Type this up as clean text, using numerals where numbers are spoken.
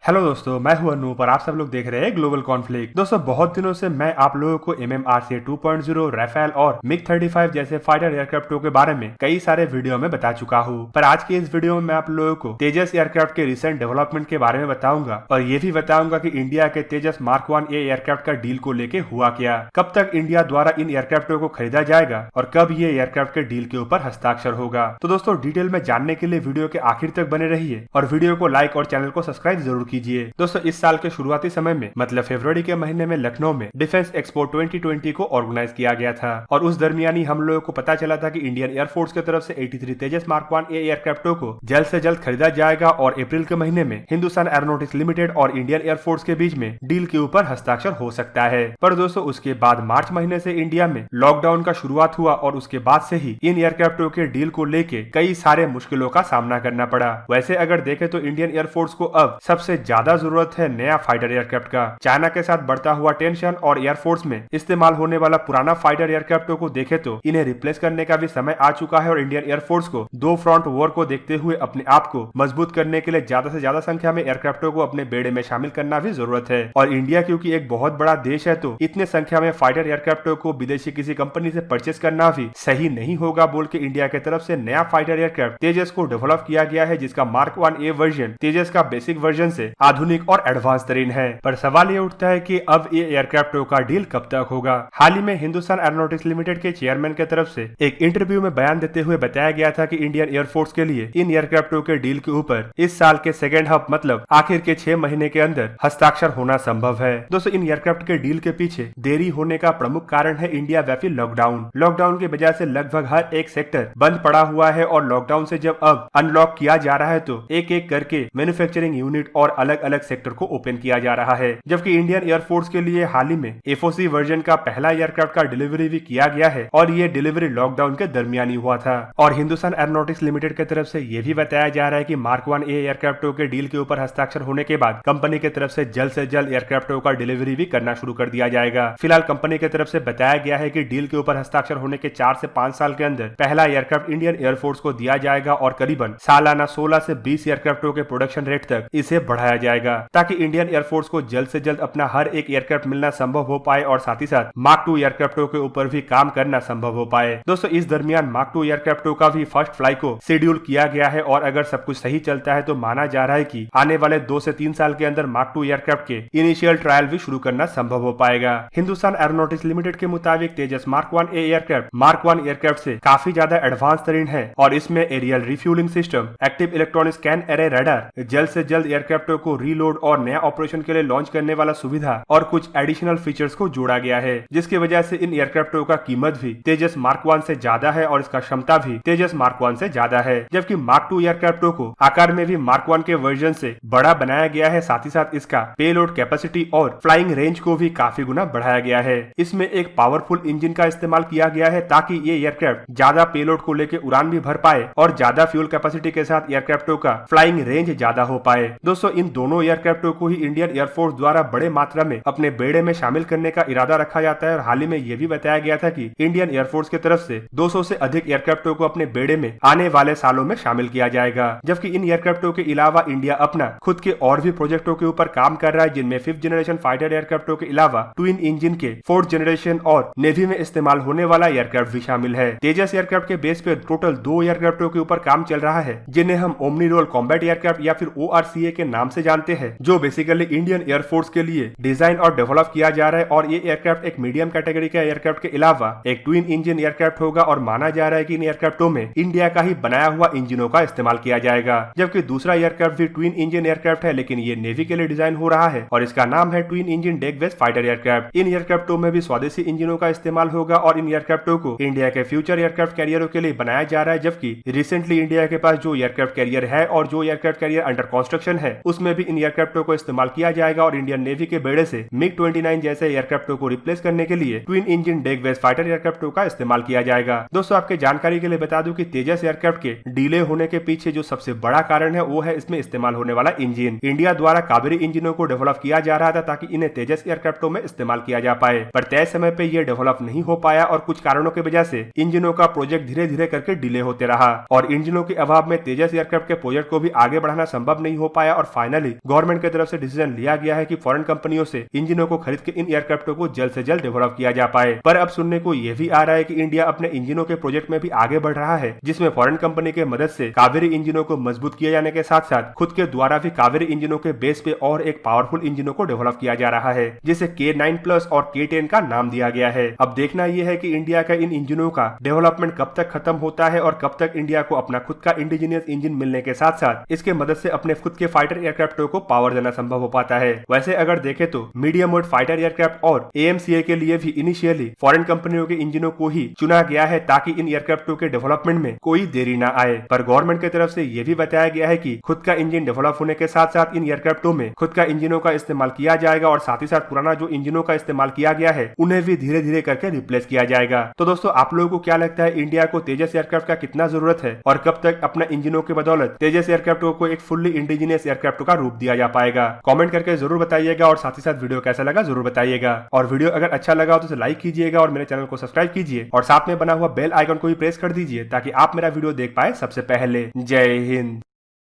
Hello दोस्तों, मैं हूं अनूप और आप सब लोग देख रहे हैं ग्लोबल कॉन्फ्लिक्ट। दोस्तों, बहुत दिनों से मैं आप लोगों को MMRC 2.0, राफेल और MiG-35 जैसे फाइटर एयरक्राफ्टों के बारे में कई सारे वीडियो में बता चुका हूं। पर आज के इस वीडियो में मैं आप लोगों को तेजस एयरक्राफ्ट के रिसेंट डेवलपमेंट के बारे में बताऊंगा और ये भी बताऊंगा कि इंडिया के तेजस मार्क 1 ए एयरक्राफ्ट का डील को लेके हुआ क्या, कब तक इंडिया द्वारा इन एयरक्राफ्टों को खरीदा जाएगा और कब ये एयरक्राफ्ट के डील के ऊपर हस्ताक्षर होगा। तो दोस्तों, डिटेल में जानने के लिए वीडियो के आखिर तक बने रहिए और वीडियो को लाइक और चैनल को सब्सक्राइब जरूर कीजिए। दोस्तों, इस साल के शुरुआती समय में मतलब फरवरी के महीने में लखनऊ में डिफेंस एक्सपो 2020 को ऑर्गेनाइज किया गया था और उस दरमियान ही हम लोगों को पता चला था कि इंडियन एयरफोर्स की तरफ से 83 तेजस मार्क 1 ए एयरक्राफ्टों को जल्द से जल्द खरीदा जाएगा और अप्रैल के महीने में हिंदुस्तान एरोनॉटिक्स लिमिटेड और इंडियन एयरफोर्स के बीच में डील के ऊपर हस्ताक्षर हो सकता है। पर दोस्तों, उसके बाद मार्च महीने से इंडिया में लॉकडाउन का शुरुआत हुआ और उसके बाद से ही इन एयरक्राफ्टों के डील को लेके कई सारे मुश्किलों का सामना करना पड़ा। वैसे अगर देखें तो इंडियन एयरफोर्स को अब सबसे ज्यादा जरूरत है नया फाइटर एयरक्राफ्ट का। चाइना के साथ बढ़ता हुआ टेंशन और एयरफोर्स में इस्तेमाल होने वाला पुराना फाइटर एयरक्राफ्टों को देखे तो इन्हें रिप्लेस करने का भी समय आ चुका है और इंडियन एयरफोर्स को दो फ्रंट वॉर को देखते हुए अपने आप को मजबूत करने के लिए ज्यादा से ज्यादा संख्या में एयरक्राफ्टों को अपने बेड़े में शामिल करना भी जरूरत है। और इंडिया क्योंकि एक बहुत बड़ा देश है तो इतने संख्या में फाइटर एयरक्राफ्टों को विदेशी किसी कंपनी से परचेस करना भी सही नहीं होगा बोल के इंडिया की तरफ से नया फाइटर एयरक्राफ्ट तेजस को डेवलप किया गया है, जिसका मार्क 1 ए वर्जन तेजस का बेसिक वर्जन से आधुनिक और एडवांस तरीन है। पर सवाल ये उठता है कि अब ये एयरक्राफ्टों का डील कब तक होगा। हाल ही में हिंदुस्तान एरोनॉटिक्स लिमिटेड के चेयरमैन की तरफ से एक इंटरव्यू में बयान देते हुए बताया गया था कि इंडियन एयरफोर्स के लिए इन एयरक्राफ्टों के डील के ऊपर इस साल के सेकेंड हाफ मतलब आखिर के 6 महीने के अंदर हस्ताक्षर होना संभव है। दोस्तों, इन एयरक्राफ्ट के डील के पीछे देरी होने का प्रमुख कारण है इंडिया व्यापी लॉकडाउन। लॉकडाउन की वजह से लगभग हर एक सेक्टर बंद पड़ा हुआ है और लॉकडाउन से जब अब अनलॉक किया जा रहा है तो एक एक करके मैन्युफैक्चरिंग यूनिट और अलग अलग सेक्टर को ओपन किया जा रहा है। जबकि इंडियन एयरफोर्स के लिए हाल ही में एफओसी वर्जन का पहला एयरक्राफ्ट का डिलीवरी भी किया गया है और ये डिलीवरी लॉकडाउन के दरमियान ही हुआ था। और हिंदुस्तान एरोनॉटिक्स लिमिटेड की तरफ से ये भी बताया जा रहा है कि मार्क 1 ए एयरक्राफ्टों के डील के ऊपर हस्ताक्षर होने के बाद कंपनी की तरफ से जल्द एयरक्राफ्टों का डिलीवरी भी करना शुरू कर दिया जाएगा। फिलहाल कंपनी की तरफ से बताया गया है कि डील के ऊपर हस्ताक्षर होने के 4 से 5 साल के अंदर पहला एयरक्राफ्ट इंडियन एयरफोर्स को दिया जाएगा और करीबन सालाना 16 से 20 एयरक्राफ्टों के प्रोडक्शन रेट तक इसे बढ़ाया जाएगा ताकि इंडियन एयरफोर्स को जल्द से जल्द अपना हर एक एयरक्राफ्ट मिलना संभव हो पाए और साथ ही साथ मार्क 2 एयरक्राफ्टों के ऊपर भी काम करना संभव हो पाए। दोस्तों, इस दरमियान मार्क 2 एयरक्राफ्टों का भी फर्स्ट फ्लाई को शेड्यूल किया गया है और अगर सब कुछ सही चलता है तो माना जा रहा है कि आने वाले 2 से 3 साल के अंदर मार्क 2 एयरक्राफ्ट के इनिशियल ट्रायल भी शुरू करना संभव हो पाएगा। हिंदुस्तान एरोनॉटिक्स लिमिटेड के मुताबिक Tejas mark 1 A aircraft mark 1 aircraft से काफी ज्यादा एडवांस तरीन है और इसमें aerial refuelling system, active electronic scan array radar, जल्द से जल्द एयरक्राफ्टों को रीलोड और नया ऑपरेशन के लिए लॉन्च करने वाला सुविधा और कुछ एडिशनल फीचर्स को जोड़ा गया है, जिसकी वजह से इन एयरक्राफ्टों का कीमत भी तेजस मार्क 1 से ज्यादा है और इसका क्षमता भी तेजस मार्क 1 से ज्यादा है। जबकि मार्क 2 एयरक्राफ्टों को आकार में भी मार्क 1 के वर्जन से बड़ा बनाया गया है, साथ ही साथ इसका पेलोड कैपेसिटी और फ्लाइंग रेंज को भी काफी गुना बढ़ाया गया है। इसमें एक पावरफुल इंजन का इस्तेमाल किया गया है ताकि ये एयरक्राफ्ट ज्यादा पेलोड को लेकर उड़ान भी भर पाए और ज्यादा फ्यूल कैपेसिटी के साथ एयरक्राफ्टों का फ्लाइंग रेंज ज्यादा हो पाए। दोस्तों, इन दोनों एयरक्राफ्टों को ही इंडियन एयरफोर्स द्वारा बड़े मात्रा में अपने बेड़े में शामिल करने का इरादा रखा जाता है और हाल ही में यह भी बताया गया था कि इंडियन एयरफोर्स की तरफ से 200 से अधिक एयरक्राफ्टों को अपने बेड़े में आने वाले सालों में शामिल किया जाएगा। जबकि इन एयरक्राफ्टों के अलावा इंडिया अपना खुद के और भी प्रोजेक्टों के ऊपर काम कर रहा है, जिनमें 5th जनरेशन फाइटर एयरक्राफ्टों के अलावा ट्विन इंजन के 4th जनरेशन और नेवी में इस्तेमाल होने वाला एयरक्राफ्ट भी शामिल है। तेजस एयरक्राफ्ट के बेस पे टोटल 2 एयरक्राफ्टों के ऊपर काम चल रहा है, जिन्हें हम ओमनी रोल कॉम्बैट एयरक्राफ्ट या फिर ORCA के नाम से जानते हैं, जो बेसिकली इंडियन एयरफोर्स के लिए डिजाइन और डेवलप किया जा रहा है। और ये एयरक्राफ्ट एक मीडियम कैटेगरी का एयरक्राफ्ट के अलावा एक ट्विन इंजन एयरक्राफ्ट होगा और माना जा रहा है कि इन एयरक्राफ्टों में इंडिया का ही बनाया हुआ इंजनों का इस्तेमाल किया जाएगा। जबकि दूसरा एयरक्राफ्ट भी ट्विन इंजन एयरक्राफ्ट है, लेकिन ये नेवी के लिए डिजाइन हो रहा है और इसका नाम है twin engine deck based fighter aircraft. इन एयरक्राफ्टों में भी स्वदेशी इंजनों का इस्तेमाल होगा और इन एयरक्राफ्टों को इंडिया के फ्यूचर एयरक्राफ्ट कैरियरों के लिए बनाया जा रहा है। जबकि रिसेंटली इंडिया के पास जो एयरक्राफ्ट कैरियर है और जो एयरक्राफ्ट कैरियर अंडर कंस्ट्रक्शन है, उसमें भी इन एयरक्राफ्टों को इस्तेमाल किया जाएगा और इंडियन नेवी के बेड़े से MiG-29 जैसे एयरक्राफ्टों को रिप्लेस करने के लिए twin engine deck based fighter एयरक्राफ्टों का इस्तेमाल किया जाएगा। दोस्तों, आपके जानकारी के लिए बता दूं कि तेजस एयरक्राफ्ट के डिले होने के पीछे जो सबसे बड़ा कारण है वो है इसमें इस्तेमाल होने वाला इंजन। इंडिया द्वारा कावेरी इंजनों को डेवलप किया जा रहा था ताकि इन्हें तेजस एयरक्राफ्टों में इस्तेमाल किया जा पाए, पर तय समय पे ये डेवलप नहीं हो पाया और कुछ कारणों की वजह से इंजनों का प्रोजेक्ट धीरे धीरे करके डिले होते रहा और इंजनों के अभाव में तेजस एयरक्राफ्ट के प्रोजेक्ट को भी आगे बढ़ाना संभव नहीं हो पाया और फाइनल फाइनली गवर्नमेंट की तरफ से डिसीजन लिया गया है कि फॉरेन कंपनियों से इंजनों को खरीद के इन एयरक्राफ्टों को जल्द से जल्द डेवलप किया जा पाए। पर अब सुनने को यह भी आ रहा है कि इंडिया अपने इंजनों के प्रोजेक्ट में भी आगे बढ़ रहा है, जिसमें फॉरेन कंपनी के मदद से कावेरी इंजनों को मजबूत किए जाने के साथ साथ खुद के द्वारा भी कावेरी इंजनों के बेस पे और एक पावरफुल इंजनों को डेवलप किया जा रहा है, जिसे K9+ और K10 का नाम दिया गया है। अब देखना यह है कि इंडिया का इन इंजनों का डेवलपमेंट कब तक खत्म होता है और कब तक इंडिया को अपना खुद का इंडिजिनियस इंजन मिलने के साथ साथ इसके मदद से अपने खुद के फाइटर एयरक्राफ्टों को पावर देना संभव हो पाता है। वैसे अगर देखें तो मीडियम मोड फाइटर एयरक्राफ्ट और AMCA के लिए भी इनिशियली फॉरेन कंपनियों के इंजनों को ही चुना गया है ताकि इन एयरक्राफ्टों के डेवलपमेंट में कोई देरी ना आए। पर गवर्नमेंट की तरफ से यह भी बताया गया है कि खुद का इंजन डेवलप होने के साथ साथ इन एयरक्राफ्टों में खुद का इंजनों का इस्तेमाल किया जाएगा और साथ ही साथ पुराना जो इंजनों का इस्तेमाल किया गया है उन्हें भी धीरे धीरे करके रिप्लेस किया जाएगा। तो दोस्तों आप लोगों को क्या लगता है इंडिया को तेजस एयरक्राफ्ट का कितना जरूरत है और कब तक अपना इंजनों के बदौलत तेजस एयरक्राफ्ट को एक फुल्ली इंडिजिनियस एयरक्राफ्ट का रूप दिया जा पाएगा? कमेंट करके जरूर बताइएगा और साथ ही साथ वीडियो कैसा लगा जरूर बताइएगा। और वीडियो अगर अच्छा लगा हो तो इसे लाइक कीजिएगा और मेरे चैनल को सब्सक्राइब कीजिए और साथ में बना हुआ बेल आइकन को भी प्रेस कर दीजिए ताकि आप मेरा वीडियो देख पाए सबसे पहले। जय हिंद।